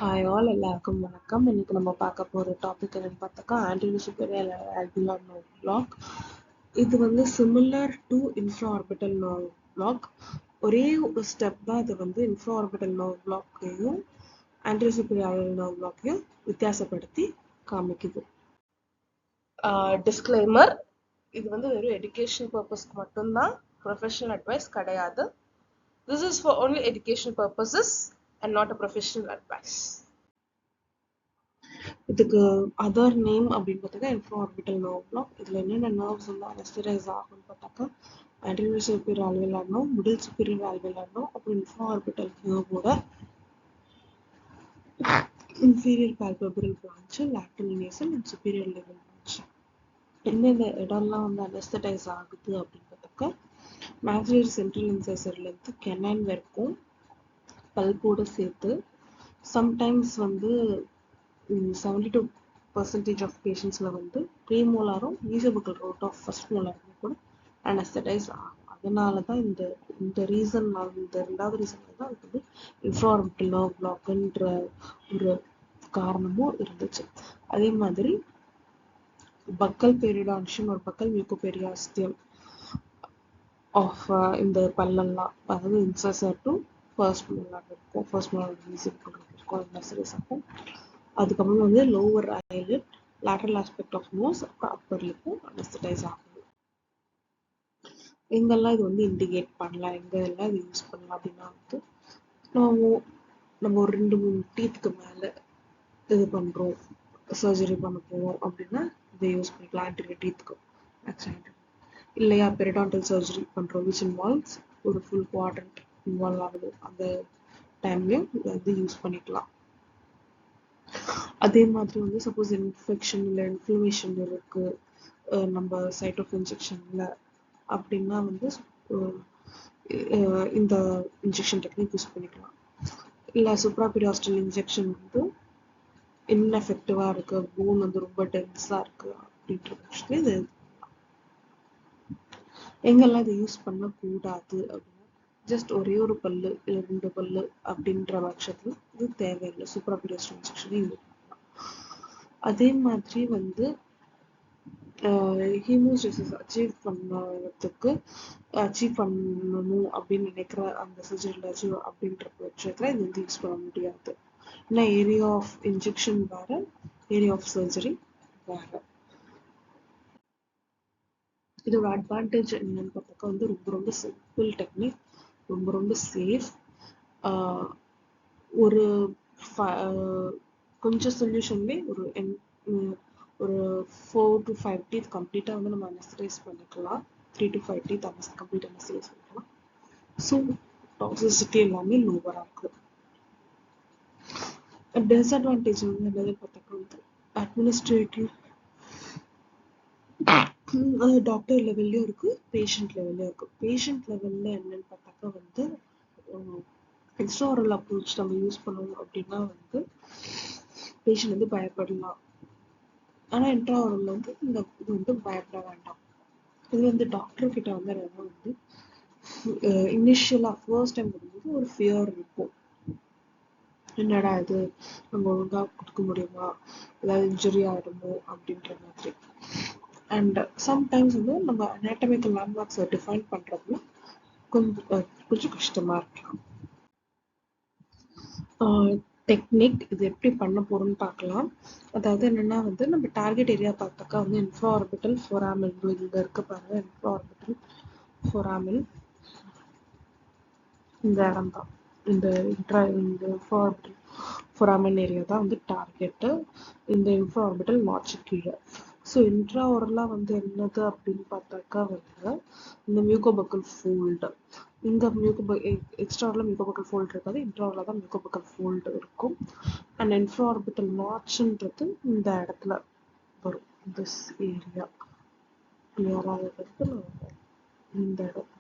Hi all எல்லாருக்கும் வணக்கம். இன்னைக்கு நம்ம பார்க்க போகிற டாபிக் என்னன்னு பார்த்தாக்கா anterior superior alveolar nerve black. இது வந்து சிமிலர் டு இன்ஃப்ராஆர்பிட்டல் நர்வ் பிளாக். ஒரே ஒரு ஸ்டெப் தான் இது வந்து இன்ஃப்ராஆர்பிட்டல் நர்வ் பிளாக்கையும் ஆன்டீரியர் சுப்பீரியர் நர்வ் பிளாக்கையும் வித்தியாசப்படுத்தி காமிக்குது. டிஸ்க்ளைமர், இது வந்து வெறும் எஜுகேஷன் பர்பஸ்க்கு மட்டும்தான், ப்ரொஃபஷனல் அட்வைஸ் கிடையாது. This is for only educational purposes and not a professional advice. இதுக்கு அதர் நேம் அப்படின்னு பார்த்தாக்கா இன்ஃப்ராஆர்பிட்டல் நர்வ் பிளாக். இதில் என்னென்ன நர்வ்ஸ் வந்து அனஸ்தரைஸ் ஆகும்னு பார்த்தாக்கா anterior superior alveolar nerve, middle superior alveolar nerve, அப்புறம் இன்ஃப்ராஆர்பிட்டல் நர்வோட inferior palpebral branch, lateral nasal and superior லெவல் பிரான்ச். எந்தெந்த இடம்லாம் வந்து அனஸ்தடைஸ் ஆகுது அப்படின்னு பார்த்தாக்கா மேக்ஸிலரி சென்ட்ரல் இன்சைசர்லேருந்து கெனைன் வரைக்கும் பல்போட சேர்த்து. சம்டைம்ஸ் வந்து 72% ஆஃப் பேஷண்ட்ஸில் வந்து ப்ரீமோலாரும் மீசோபக்கல் ரூட் ஆஃப் ஃபர்ஸ்ட் மோலாரும் கூட அனஸ்தடைஸ் ஆகும். அதனால தான் இந்த ரீசன்னால, இந்த ரெண்டாவது ரீசனால தான் அதுக்கு வந்து இன்ஃப்ராஆர்பிட்டல் நர்வ் பிளாக்ன்ற ஒரு காரணமும் இருந்துச்சு. அதே மாதிரி பக்கல் பெரிடான்ஷியம் ஒரு பக்கல் மியூகோபெரியாஸ்டியம் ஆஃப் இந்த பல்லெல்லாம், அதாவது இன்சைசர் டு ஃபர்ஸ்ட் மோலார் இருக்கும், ஃபர்ஸ்ட் மோலார் மீசோபக்கல் இருக்கும், அனஸ்தடைஸ் ஆகும். அதுக்கப்புறம் வந்து lower eyelid, lateral aspect of nose, அப்புறம் அப்பர் லிப்பும் அனஸ்தடைஸ் ஆகுது. எங்கெல்லாம் இது வந்து இண்டிகேட் பண்ணலாம், எங்கெல்லாம் இது யூஸ் பண்ணலாம் அப்படின்னா வந்து நம்ம ஒரு 2-3 டீத்துக்கு மேலே இது பண்ணுறோம், சர்ஜரி பண்ண போவோம் அப்படின்னா இதை யூஸ் பண்ணிக்கலாம். ஆன்டீரியர் டீத்துக்கு மேக்ஸிமம் இல்லையா, பெரிடான்டல் சர்ஜரி பண்ணுறோம் விச் இன்வால்வ்ஸ் ஒரு ஃபுல் குவாட்ரண்ட் இன்வால்வ் ஆகுது, அந்த டைம்லையும் இதை வந்து யூஸ் பண்ணிக்கலாம். அதே மாதிரி வந்து சப்போஸ் இன்ஃபெக்ஷன் இல்லை இன்ஃப்ளமேஷன் இருக்கு நம்ம சைட் ஆஃப் இன்ஜெக்ஷன்ல அப்படின்னா வந்து இந்த இன்ஜெக்ஷன் டெக்னிக் யூஸ் பண்ணிக்கலாம். இல்லை சூப்ராபெரியாஸ்டல் இன்ஜெக்ஷன் வந்து இன்எஃபெக்டிவாக இருக்கு, போன் வந்து ரொம்ப டென்ஸாக இருக்கு அப்படின்ற பட்சத்துல இது எங்கெல்லாம் இதை யூஸ் பண்ணக்கூடாது அப்படின்னா ஜஸ்ட் ஒரே ஒரு பல்லு இல்லை 2 பல்லு அப்படின்ற பட்சத்துல இது தேவையில்லை, சூப்ராபெரியாஸ்டல் இன்ஜெக்ஷனே யூஸ் பண்ணலாம். அதே மாதிரி வந்து ஹீமோஸ்டேசிஸ் அச்சீவ் பண்ணணும் அப்படின்னு நினைக்கிற அந்த சர்ஜரியில் அச்சீவ் அப்படின்ற பட்சத்தில் இது வந்து யூஸ் பண்ண முடியாது. ஏன்னா ஏரியா ஆஃப் இன்ஜெக்ஷன் வேற, ஏரியா ஆஃப் சர்ஜரி வேற. இதோட அட்வான்டேஜ் என்னன்னு பார்த்தாக்கா வந்து ரொம்ப ரொம்ப சிம்பிள் டெக்னிக், ரொம்ப ரொம்ப சேஃப். ஒரு கொஞ்சம் சொல்யூஷன்லேயே ஒரு 4 to 5 டீத் கம்ப்ளீட்டாக வந்து நம்ம அனஸ்தரைஸ் பண்ணிக்கலாம். 3 to 5 டீத் கம்ப்ளீட் அனஸ்தரைஸ் பண்ணிக்கலாம். ஸோ டாக்ஸிசிட்டி எல்லாமே லோவராக இருக்குது. டிஸ்அட்வான்டேஜ் வந்து என்னது பார்த்தாக்கா வந்து அட்மினிஸ்ட்ரேட்டிவ் டாக்டர் லெவல்லையும் இருக்குது, பேஷண்ட் லெவல்லையும் இருக்குது. பேஷண்ட் லெவலில் என்னன்னு பார்த்தாக்கா வந்து எக்ஸ்ட்ராரல் அப்ரோச் நம்ம யூஸ் பண்ணணும் அப்படின்னா வந்து பேஷண்ட் வந்து பயப்படலாம். ஆனால் இன்ட்ராரலில் வந்து இது வந்து பயப்பட வேண்டாம். இது வந்து டாக்டர் கிட்ட வந்து வந்து இனிஷியலாக ஃபர்ஸ்ட் டைம் வரும்போது ஒரு ஃபியர் இருக்கும், என்னடா இது நம்ம ஒழுங்காக கொடுக்க முடியுமா, ஏதாவது இன்ஜுரி ஆகிடுமோ அப்படின்ற மாதிரி. அண்ட் சம்டைம்ஸ் வந்து நம்ம அனாட்டமிக்கல் லேண்ட்மார்க்ஸை டிஃபைன் பண்ணுறதுல கொஞ்சம் கஷ்டமாக இருக்கலாம். டெக்னிக் இது எப்படி பண்ண போகிறோம்னு பார்க்கலாம். அதாவது என்னென்னா வந்து நம்ம டார்கெட் ஏரியா பார்த்தாக்கா வந்து இன்ஃப்ராஆர்பிட்டல் ஃபோராமில், இங்கே இருக்க பாருங்க இன்ஃப்ராஆர்பிட்டல் ஃபோராமில், இந்த இடம் தான், இந்த இன்ஃப்ராஆர்பிட்டல் ஃபோராமின் ஏரியா தான் வந்து டார்கெட்டு. இந்த இன்ஃப்ராஆர்பிட்டல் நாட்ச் கீழே. ஸோ இன்ட்ராஓரலாக வந்து என்னது அப்படின்னு பார்த்தாக்கா வந்து இந்த மியூகோபக்கல் ஃபோல்டு, இங்கே எக்ஸ்ட்ராவில் மியூகோபக்கல் ஃபோல்டு இருக்காது, இன்ட்ராவில் தான் மியூகோபக்கல் ஃபோல்டு இருக்கும். அண்ட் இன்ஃப்ராஆர்பிட்டல் நாட்ச்ன்றது இந்த இடத்துல வரும், திஸ் ஏரியா கிளியராக இருக்கிறது இந்த இடம்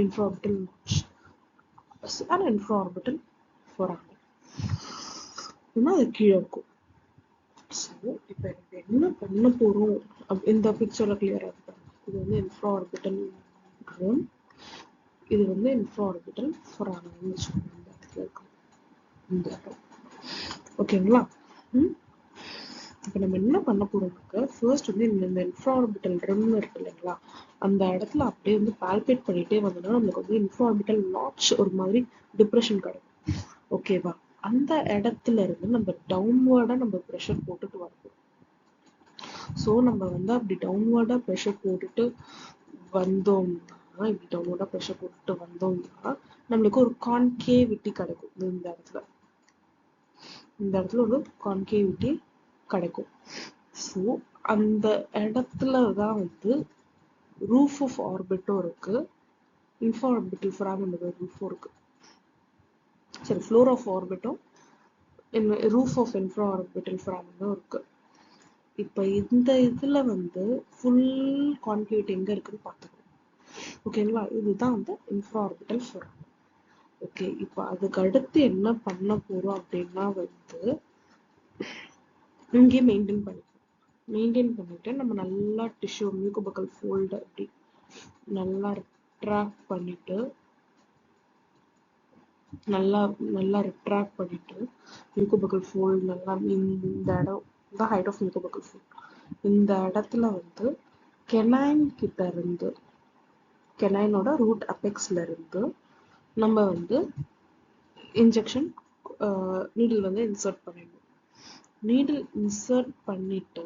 இன்ஃப்ராஆர்பிட்டல் நாட்ச் அண்ட் இன்ஃப்ராஆர்பிட்டல் ஃபோராமின் அது கீழே இருக்கும். ஸோ இப்போ என்ன பண்ண போகிறோம் இந்த பிக்சரில் கிளியராக இருக்காங்க. இது வந்து இன்ஃப்ராஆர்பிட்டல் ரோம், இது வந்து இன்ஃப்ராஆர்பிட்டல் ஃபோராமின் வச்சுக்கோங்க. இந்த இடத்துல ஓகேங்களா? இப்போ நம்ம என்ன பண்ண போறோம்னாக்க ஃபர்ஸ்ட் வந்து இந்த இன்ஃப்ராஆர்பிட்டல் ரிம் இருக்கு இல்லைங்களா, அந்த இடத்துல அப்படியே வந்து பால்பேட் பண்ணிட்டே வந்தோம்னா நம்மளுக்கு வந்து இன்ஃப்ராஆர்பிட்டல் நாட்ச் ஒரு மாதிரி டிப்ரெஷன் கிடைக்கும். ஓகேவா? அந்த இடத்துல இருந்து நம்ம டவுன்வர்டா நம்ம ப்ரெஷர் போட்டுட்டு வரணும். ஸோ நம்ம வந்து அப்படி டவுன்வர்டா ப்ரெஷர் போட்டுட்டு வந்தோம்னா, இப்படி டவுன்வர்டா ப்ரெஷர் போட்டுட்டு வந்தோம்னா நம்மளுக்கு ஒரு கான்கேவிட்டி கிடைக்கும். இந்த இடத்துல ஒரு கான்கேவிட்டி கிடைக்கும். ஸோ அந்த இடத்துல தான் வந்து ரூஃப் ஆஃப் ஆர்பிட்டும் இருக்கு, இன்ஃப்ராஆர்பிட்டல் ஃபோராமனோட ரூஃபும் இருக்கு. சரி, ஃப்ளோர் ஆஃப் ஆர்பிட்டும் ரூஃப் ஆஃப் இன்ஃப்ராஆர்பிட்டல் ஃபோராமனும் இருக்கு. இப்போ இந்த இதுல வந்து ஃபுல் கான்கேவிட்டி எங்க இருக்குன்னு பார்த்துக்கணும். ஓகேங்களா? இதுதான் வந்து இன்ஃப்ராஆர்பிட்டல் ஃபோராமன். ஓகே, இப்போ அதுக்கு அடுத்து என்ன பண்ண போறோம் அப்படின்னா வந்து இங்கே மெயின்டைன் பண்ணிட்டு நம்ம நல்லா டிஷ்யூ மியூகோபக்கல் ஃபோல்டு அப்படி நல்லா ரிட்ராக்ட் பண்ணிட்டு நல்லா ரிட்ராக்ட் பண்ணிட்டு மியூகோபக்கல் ஃபோல்டு நல்லா இந்த இடம் இந்த ஹைட் ஆஃப் மியூகோபக்கல் ஃபோல்டு இந்த இடத்துல வந்து கெனைனோட ரூட் அபெக்ஸ்ல இருந்து நம்ம வந்து இன்ஜெக்ஷன் நீடில் வந்து இன்சர்ட் பண்ணிடணும். நீடில் இன்சர்ட் பண்ணிட்டு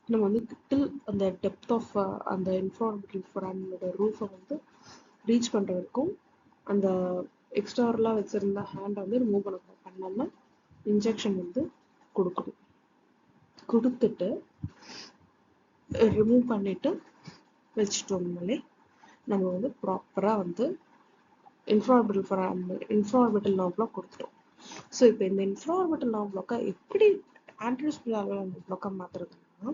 நம்ம வந்து டில் அந்த டெப்த் ஆஃப் அந்த இன்ஃப்ராஆர்பிட்டல் ஃபோராமனோட ரூஃபை வந்து ரீச் பண்ற வரைக்கும் அந்த எக்ஸ்ட்ராலாம் வச்சிருந்த ஹேண்டை வந்து ரிமூவ் பண்ணாம இன்ஜெக்ஷன் வந்து கொடுக்கணும். கொடுத்துட்டு ரிமூவ் பண்ணிட்டு வச்சுட்டோம்னாலே நம்ம வந்து ப்ராப்பரா வந்து இன்ஃப்ராஆர்பிட்டல் நர்வ் பிளாக் கொடுத்துட்டோம். ஸோ இப்போ இந்த இன்ஃப்ராஆர்பிட்டல் நர்வ் பிளாக்கை எப்படி ஆன்டிரோஸ்பியரல் பிளாக்கா மாத்துறதுன்னா,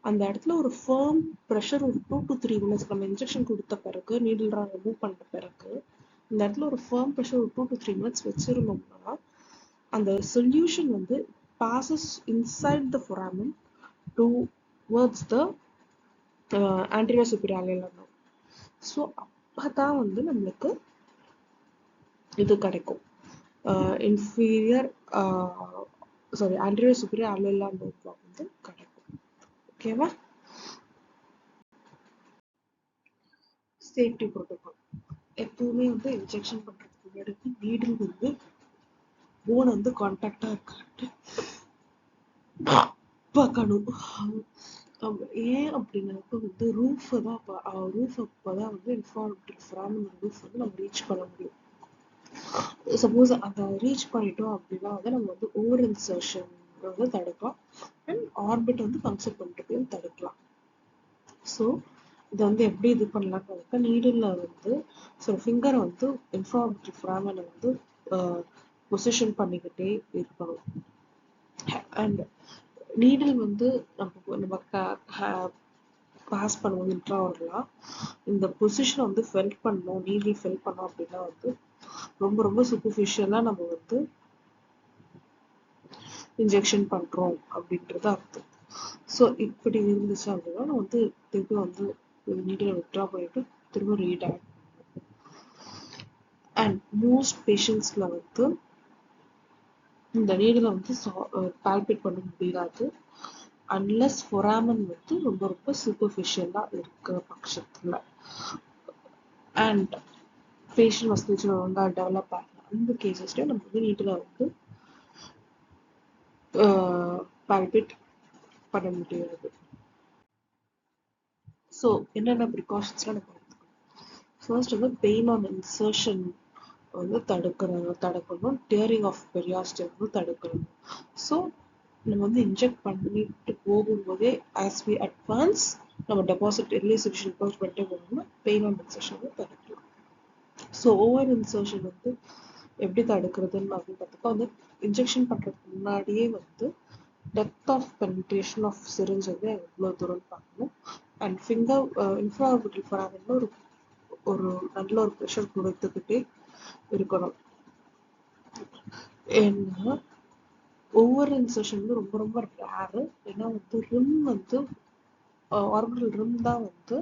அந்த இடத்துல ஒரு ஃபர்ம் ப்ரெஷர் ஒரு 2 to 3 minutes நம்ம இன்ஜெக்ஷன் கொடுத்த பிறகு நீடில் ரிமூவ் பண்ண பிறகு இந்த இடத்துல ஒரு ஃபர்ம் ப்ரெஷர் ஒரு 2 to 3 minutes வச்சிருந்தோம்னா அந்த சொல்யூஷன் வந்து passes inside the foramen towards the anterior superior alveolar nerve. So அப்பதான் வந்து நம்மளுக்கு இது கிடைக்கும், anterior superior alveolar nerve block வந்து கிடைக்கும். ஓகேவா? சேஃப்டி ப்ரோட்டோகால் எப்பவுமே வந்து இன்ஜெக்ஷன் பண்றதுக்கு முன்னாடி நீடில் வந்து போன் வந்து கான்டாக்டா இருக்கான்ட்டு பார்க்கணும். ஏன் அப்படின்னாக்க வந்து ரூஃப் அப்பதான் வந்து இன்ஃப்ராஆர்பிட்டல் ஃபோராமன் ரூஃப் வந்து நம்ம ரீச் பண்ண முடியும். சப்போஸ் அதை ரீச் பண்ணிட்டோம் அப்படின்னா வந்து நம்ம வந்து ஓவர் இன்சர்ஷன் வந்து தடுக்கலாம் அண்ட் ஆர்பிட் வந்து பங்க்சர் பண்ணிட்டு தடுக்கலாம். ஸோ இதை வந்து எப்படி இது பண்ணலாம்னாக்க நீடில் வந்து ஃபிங்கரை வந்து இன்ஃப்ராஆர்பிட்டல் ஃபோராமனை வந்து பொசிஷன் பண்ணிக்கிட்டே இருக்கணும். அண்ட் நீடில் வந்து நம்ம பாஸ் பண்ணுவோம் இன்ட்ராவர்லா இந்த பொசிஷனை வந்து ஃபெல் பண்ணோம், நீடில் ஃபெல் பண்ணோம் அப்படின்னா வந்து ரொம்ப ரொம்ப சூப்பர்ஃபிஷியலா நம்ம வந்து இன்ஜெக்ஷன் பண்றோம் அப்படின்றது அர்த்தம். ஸோ இப்படி இருந்துச்சு அப்படின்னா நம்ம வந்து திருப்பி வந்து நீடில் வித்ட்ரா பண்ணிட்டு திரும்ப ரீட் ஆட். அண்ட் மோஸ்ட் பேஷண்ட்ஸ்ல வந்து இந்த நீடில் வந்து பால்பேட் பண்ண முடியாது அன்லெஸ் ஃபோராமன் வந்து ரொம்ப ரொம்ப சூப்பர்ஃபிஷியலா இருக்கிற பட்சத்துல அண்ட் ஃபேஷியல் மஸ்குலேச்சர் ஒழுங்கா டெவலப் ஆகல அந்த கேசஸ்ல நம்ம வந்து நீடில் வந்து பால்பேட் பண்ண முடியாது. ஸோ என்னென்ன ப்ரிகாஷன்ஸ்லாம் நம்ம எடுத்துக்கணும்? ஃபர்ஸ்ட் வந்து பெயின் ஆன் இன்சர்ஷன் வந்து தடுக்கணும், டியரிங் ஆஃப் பெரியாஸ்டியம் வந்து தடுக்கணும். ஸோ நம்ம வந்து இன்ஜெக்ட் பண்ணிட்டு போகும்போதே ஆஸ் வி அட்வான்ஸ் நம்ம டெபாசிட் எர்லி சொல்யூஷன் அப்ரோச் பண்ணிட்டே போகணும்னா பெயின் ஆன் இன்சர்ஷன் வந்து தடுக்கலாம். ஸோ ஓவர் இன்சர்ஷன் வந்து எப்படி தடுக்கிறதுன்னு அப்படின்னு பார்த்தப்போ வந்து இன்ஜெக்ஷன் பண்றதுக்கு முன்னாடியே வந்து depth of penetration of syringe வந்து எவ்வளோ தூரம்னு பார்க்கணும். அண்ட் ஃபிங்கர் இன்ஃப்ராஆர்பிட்டல் ஃபோராமன்ல ஒரு நல்ல ஒரு ப்ரெஷர் கொடுத்துக்கிட்டே இருக்கணும். ஏன்னா ஓவர் இன்சர்ஷன் வந்து ரொம்ப ரொம்ப ரேரு. ஏன்னா வந்து ரிம் வந்து ஆர்பிட்டல் ரிம் தான் வந்து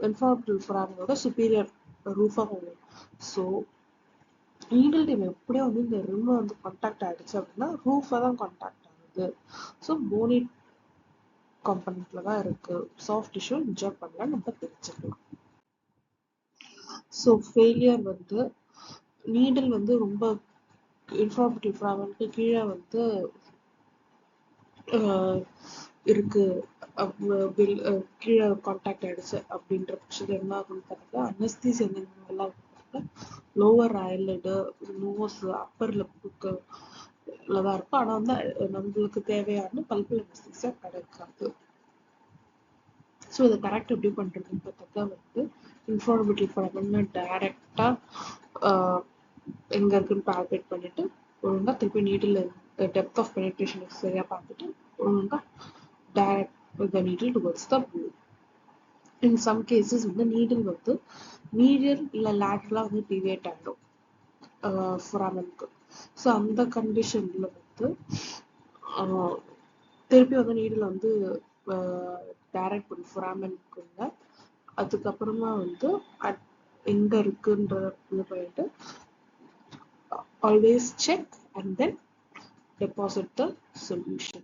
இன்ஃப்ராஆர்பிட்டல் ஃபோராமனோட சுப்பீரியர் ரூஃபாக வரும். ஸோ நீடில் டிப் எப்படியோ வந்து இந்த ரிம் வந்து கான்டாக்ட் ஆயிடுச்சு அப்படின்னா ரூஃபை தான் கான்டாக்ட் ஆகுது. ஸோ போனி காம்பனண்ட்ல தான் இருக்கு. சாஃப்ட் டிஷ்யூ இன்ஜெக்ட் பண்ணலாம் நம்ம தெரிஞ்சுக்கலாம். ஸோ ஃபெயிலியர் வந்து நீடில் வந்து ரொம்ப இன்ஃப்ராபிட்டிவ் ஃப்ராமனுக்கு கீழே வந்து இருக்கு கீழே கான்டாக்ட் ஆயிடுச்சு அப்படின்ற பட்சத்தில் என்ன ஆகும்னு பார்த்தா அனஸ்தீசியா எல்லாம் லோவர் ஐலடு, நோஸ், அப்பர் லிப்புக்கு தான் இருக்கும். ஆனா வந்து நம்மளுக்கு தேவையான பல்பில் அனஸ்தீசியா கிடைக்காது. ஸோ இதை கரெக்ட் எப்படி பண்றதுன்னு பார்த்தா வந்து இன்ஃபார்மேட்டிவ் ஃபார்மன் டைரக்டா எங்க இருக்குன்னு டார்கெட் பண்ணிட்டு ஒழுங்கா திருப்பி நீடில் டெப்த் ஆஃப் பெனிட்ரேஷன் சரியா பார்த்துட்டு ஒழுங்கா direct the needle towards the bone. In some cases வந்து நீடில் வந்து மீடியல் இல்ல லேட்டரலா வந்து டிவியேட் ஆகிடும் ஃபொராமனுக்கு. ஸோ அந்த கண்டிஷன்ல வந்து திருப்பி வந்து நீடில் வந்து டைரக்ட் பண்ணி ஃபொராமனுக்குள்ள அதுக்கப்புறமா வந்து எங்க இருக்குன்றது போயிட்டு always check and then deposit the solution.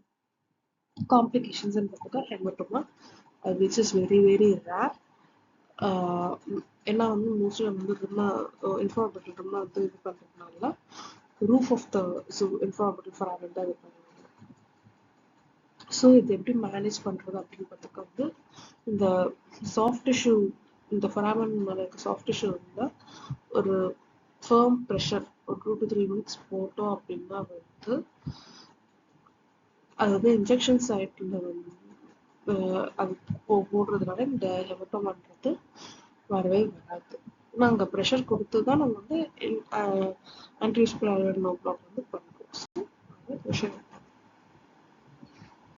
Complications in the hematoma which is very rare. ஏன்னா வந்து மோஸ்ட்லி வந்து ரொம்ப இன்ஃபார்மேட்டிவ் ரொம்ப வந்து இது பண்ணுறதுனால roof of the infraorbital foramen தான் இது பண்ணுவாங்க. ஸோ இது எப்படி மேனேஜ் பண்ணுறது அப்படின்னு பார்த்துக்க வந்து இந்த சாஃப்ட் டிஷ்யூ இந்த ஃபொராமன் மேலே இருக்க சாஃப்ட் டிஷ்யூ இருந்தால் ஒரு ஃபர்ம் ப்ரெஷர் ஒரு 2 to 3 minutes போட்டோம் அப்படின்னா வந்து அது வந்து இன்ஜெக்ஷன் சைட்டில் வந்து அது போடுறதுனால இந்த ஹெமட்டோமான்றது வரவே வராது. நாங்கள் ப்ரெஷர் கொடுத்து தான் நம்ம வந்து ஆன்டிஸ்பிரல் நோ பிளாக் வந்து பண்ணுறோம். ப்ரெஷர்